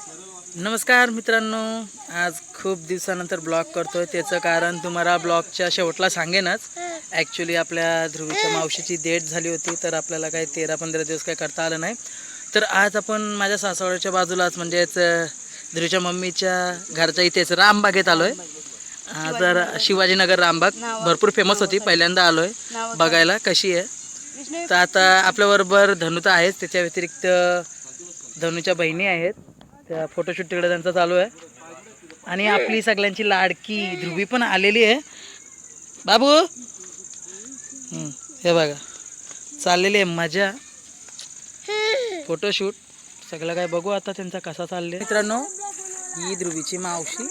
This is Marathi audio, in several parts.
नमस्कार मित्रांनो, आज खूप दिवसानंतर ब्लॉग करतोय. त्याचं कारण तुम्हाला ब्लॉगच्या शेवटला सांगेनच. ॲक्च्युली आपल्या ध्रुवीच्या मावशीची डेट झाली होती, तर आपल्याला काही 13-15 दिवस काही करता आलं नाही. तर आज आपण माझ्या सासवडच्या बाजूलाच म्हणजेच ध्रुवीच्या मम्मीच्या घरच्या इथेच रामबागेत आलो आहे. तर शिवाजीनगर रामबाग भरपूर फेमस होती, पहिल्यांदा आलो आहे बघायला कशी आहे. तर आता आपल्याबरोबर धनु तर आहेच, त्याच्या व्यतिरिक्त धनुच्या बहिणी आहेत. त्या फोटोशूट तिकडे त्यांचा चालू आहे. आणि आपली सगळ्यांची लाडकी ध्रुवी पण आलेली आहे. बाबू हे बघा चाललेली आहे मजा, फोटोशूट सगळं काय बघू आता त्यांचा कसा चालले. मित्रांनो, ही ध्रुवीची मावशी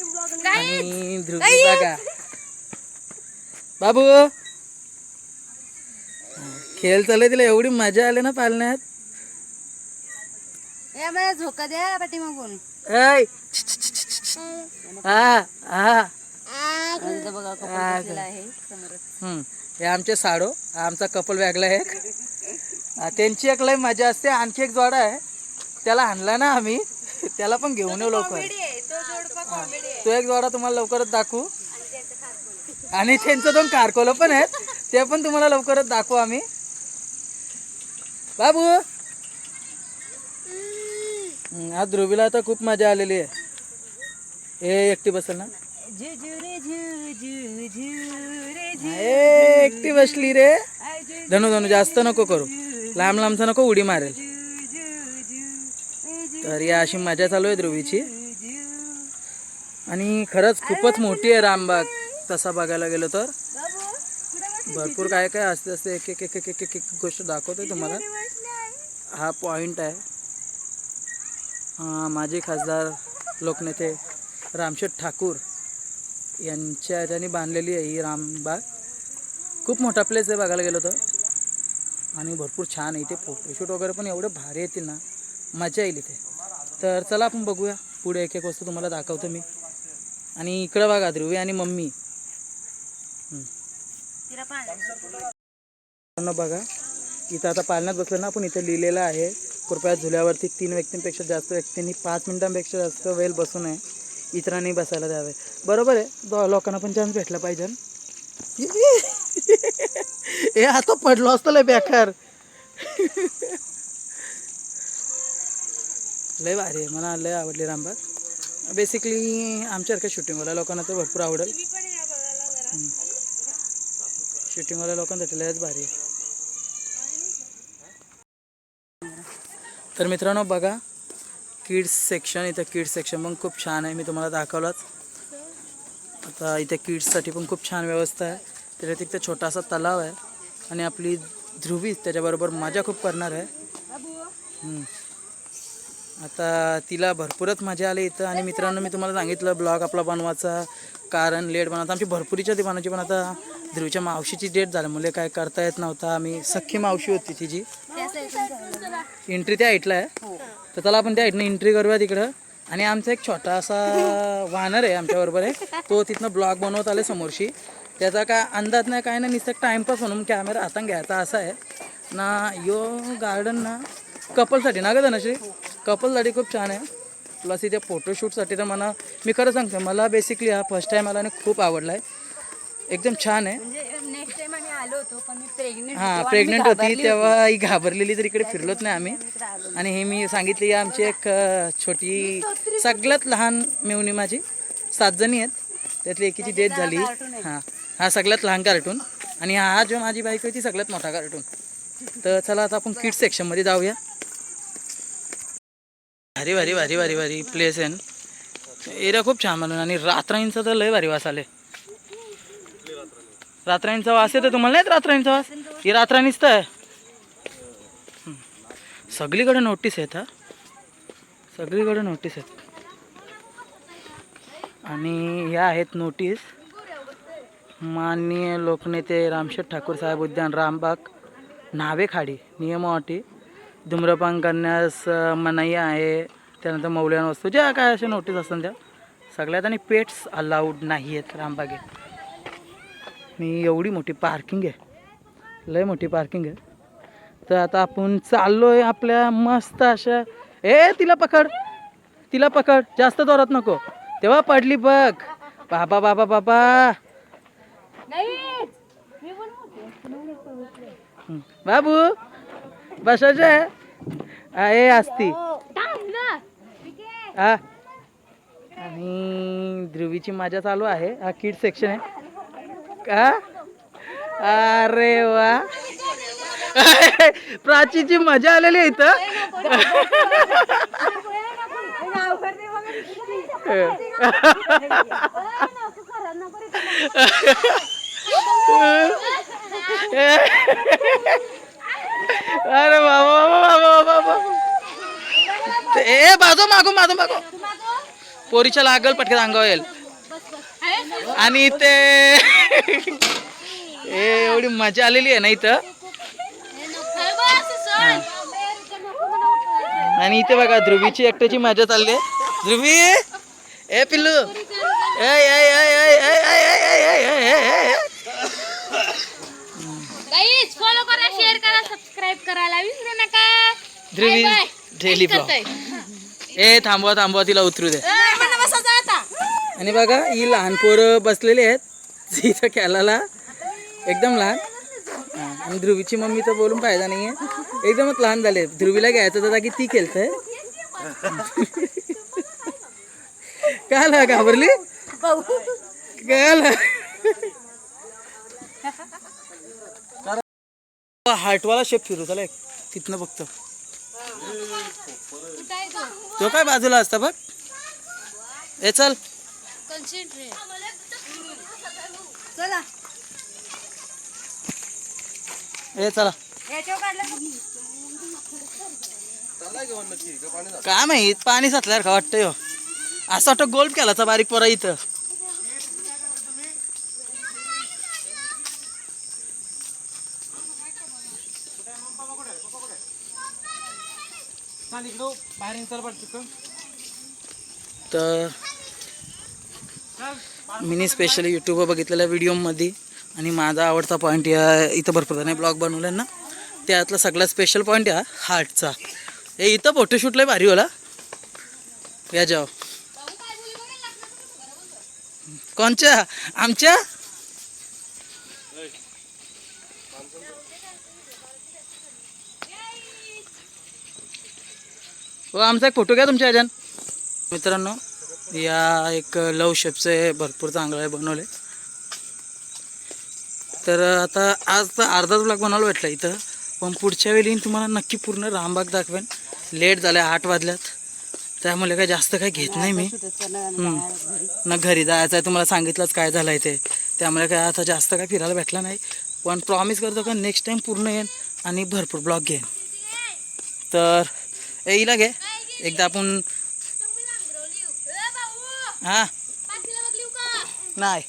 आणि ध्रुवी बघा. बाबू खेळ चालू, तिला एवढी मजा आली ना पालण्यात. झोका द्या पाठीमागून. हे आमचे साडो, आमचा कपल वेगळा आहे. त्यांची एक लय मजा असते. आणखी एक जोडा आहे, त्याला आणला ना आम्ही, त्याला पण घेऊन येऊ लवकर. तो एक जोडा तुम्हाला लवकरच दाखवू. आणि त्यांचं 2 कारकोलं पण आहेत, ते पण तुम्हाला लवकरच दाखवू आम्ही. बाबू आज ध्रुवीला आता खूप मजा आलेली आहे. हे एकटी बसल ना, एकटी बसली रे. धनु जास्त नको करू, लांब लांबचा नको, उडी मारेल. तर या अशी मजा चालू आहे ध्रुवीची. आणि खरंच खूपच मोठी आहे रामबाग. तसा बघायला गेलो तर भरपूर काय काय असते. एक एक एक एक एक एक गोष्ट दाखवतोय तुम्हाला. हा पॉइंट आहे. माजी खासदार लोकनेते रामशेठ ठाकूर यांच्या ह्याच्याने बांधलेली आहे ही रामबाग. खूप मोठा प्लेस आहे बघायला गेलो तर. आणि भरपूर छान आहे इथे. फोटोशूट वगैरे पण एवढे भारी येतील ना, मजा येईल इथे. तर चला आपण बघूया पुढे. एक एक वस्तू तुम्हाला दाखवतो मी. आणि इकडं बघा ध्रुवी आणि मम्मी बघा. इथं आता पालण्यात बसलं ना आपण, इथं लिहिलेलं आहे कृपया झुल्यावरती 3 व्यक्तींपेक्षा जास्त व्यक्तींनी 5 मिनिटांपेक्षा जास्त वेळ बसू नये, इतरांनी बसायला द्यावे. बरोबर आहे, लोकांना पण चान्स भेटला पाहिजे. हे आता पडलो असतं लय बेकार. लय भारी आहे, मला लय आवडली रामबाग. बेसिकली आमच्यासारख्या शूटिंगवाल्या लोकांना तर भरपूर आवडेल. शूटिंगवाल्या लोकांसाठी लयच भारी आहे. तर मित्रांनो बघा, किड्स सेक्शन, इथं किड्स सेक्शन पण खूप छान आहे. मी तुम्हाला दाखवलाच. आता इथे किड्ससाठी पण खूप छान व्यवस्था आहे. त्याच्यात एक छोटासा तलाव आहे. आणि आपली ध्रुवी त्याच्याबरोबर मजा खूप करणार आहे. आता तिला भरपूरच मजा आली इथं. आणि मित्रांनो, मी तुम्हाला सांगितलं ब्लॉग आपला बनवायचा कारण लेट बनवता. आमची भरपूरीच्या दिवाणाची, पण आता ध्रुवीच्या मावशीची डेट झाल्यामुळे काय करता येत नव्हता. आम्ही सख्खी मावशी होती तिची. एंट्री त्या हाईटला आहे, तर त्याला आपण त्या हाईटनं एंट्री करूया तिकडं. आणि आमचा एक छोटासा वानर आहे आमच्याबरोबर आहे, तो तिथनं ब्लॉग बनवत आले समोरशी. त्याचा काय अंदाज नाही, काय नाही, नुसतं टाईमपास म्हणून कॅमेरा हातात घ्यायचा असा आहे ना. यो गार्डन ना कपलसाठी ना ग धनश्री, कपलसाठी खूप छान आहे. प्लस इथे फोटोशूटसाठी तर मला, मी खरं सांगतो, मला बेसिकली हा फर्स्ट टाईम आला आणि खूप आवडला आहे. एकदम छान आहे. नेक्स्ट टाइम आम्ही आलो होतो, पण मी प्रेग्नेंट होती तेव्हा ही घाबरलेली, तर इकडे फिरलोच नाही आम्ही. आणि हे मी सांगितली आमची एक छोटी सगळ्यात लहान मेवणी, माझी 7 जणी आहेत, त्यातली एकीची डेथ झाली. हा सगळ्यात लहान कार्टून. आणि हा जो माझी बायको आहे ती सगळ्यात मोठा कार्टून. तर चला आता आपण किड्स सेक्शनमध्ये जाऊया. भारी भारी भारी भारी भारी प्लेस आहे. एरिया खूप छान म्हणून. आणि रात्रांचा तर लय भारी वास आले. रात्रांचा वास येतो तुम्हाला? नाहीत रात्रांचा वास, ही रात्रांनीच तर आहे. सगळीकडे नोटीस आहेत. सगळीकडे नोटीस आहेत. आणि ह्या आहेत नोटीस. माननीय लोकनेते रामशेठ ठाकूर साहेब उद्यान रामबाग, न्हावेखाडी नियम अटी, धूम्रपान करण्यास मनाई आहे. त्यानंतर मौल्यवान वस्तू ज्या काय अशा नोटीस असतात त्या सगळ्यात. आणि पेट्स अलाउड नाही आहेत रामबागेत. मी एवढी मोठी पार्किंग आहे, लय मोठी पार्किंग आहे. तर आता आपण चाललोय आपल्या मस्त अशा. तिला पकड, तिला पकड, जास्त जोरात नको. तेव्हा पडली बघ. बाबा बाबा बाबा. बाबू बसायचं आहे असती. हा आणि ध्रुवीची मजा चालू आहे. हा किड सेक्शन आहे का. अरे वा. प्राचीची मजा आलेली आहे इथं. अरे बाबा बाबा बाबा. ए बाजू मागो मागो मागो. पोरीच्या लागल पटकन अंगावर येईल. आणि ते एवढी मजा आलेली आहे ना इथं. आणि इथे बघा ध्रुवीची एकट्याची मजा चालली आहे. ध्रुवी ए पिल्लू फॉलो करा, शेअर करा, सबस्क्राईब करायला विसरू नका. ध्रुवी डेली ब्लॉग. ए थांबवा थांबवा तिला उतरू दे. आणि बघा ही लहान पोरं बसलेली आहेत इथं खेळायला एकदम लहान. आणि ध्रुवीची मम्मी तर बोलून फायदा नाहीये, एकदमच लहान झाले. ध्रुवीला घ्यायचं होतं की ती खेळतंय. काय घाबरली काय. हार्टवाला शेप फिरू त्याला तिथनं बघतो. तो काय बाजूला असता बघ. ए चल चला ए चला. काय माहित पाणी साचल्यावर का वाटतंय. असं वाटतं गोल्फ केलाचा बारीक पोरा इथं. तर मिनी स्पेशली यूट्यूबवर बघितलेल्या व्हिडिओमध्ये आणि माझा आवडता पॉईंट या इथं भरपूर जणांनी ब्लॉग बनवले ना, त्यातला सगळ्यात स्पेशल पॉईंट या हार्टचा. हे इथं फोटोशूट लय भारी होला या जाव. कोणच्या आमच्या हो आमचा एक फोटो घ्या तुमच्या ह्याच्यान. मित्रांनो या एक लव शेपचे भरपूर चांगले बनवले. तर आता आज तर अर्धाच ब्लॉग बनवायला भेटला इथं, पण पुढच्या वेळी तुम्हाला नक्की पूर्ण रामबाग दाखवेन. लेट झाले 8 वाजल्यात, त्यामुळे काय जास्त काय घेत नाही मी. ना घरी जायचं आहे तुम्हाला सांगितलंच काय झालं आहे ते, त्यामुळे काय आता जास्त काय फिरायला भेटला नाही. पण प्रॉमिस करतो का नेक्स्ट टाईम पूर्ण येईन आणि भरपूर ब्लॉग घेईन. तर येईला घे एकदा आपण. हां नाही.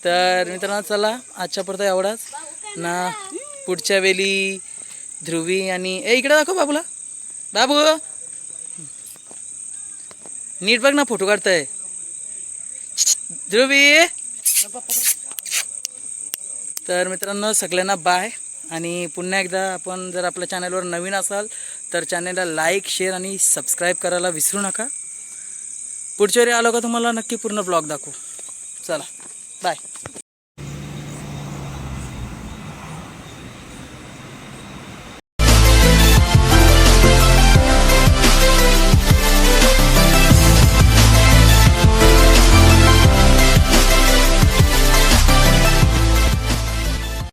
तर मित्रांनो चला आजच्या पुरता एवढाच ना. पुढच्या वेळी ध्रुवी आणि इकडे दाखव बाबूला. बाबू नीट बघ ना फोटो काढताय ध्रुवी. तर मित्रांनो सगळ्यांना बाय. आणि पुन्हा एकदा आपण जर आपल्या चॅनलवर नवीन असाल तर चॅनलला लाईक शेअर आणि सबस्क्राईब करायला विसरू नका. पुढच्या वेळी आलो का तुम्हाला नक्की पूर्ण ब्लॉग दाखवू. चला बाय.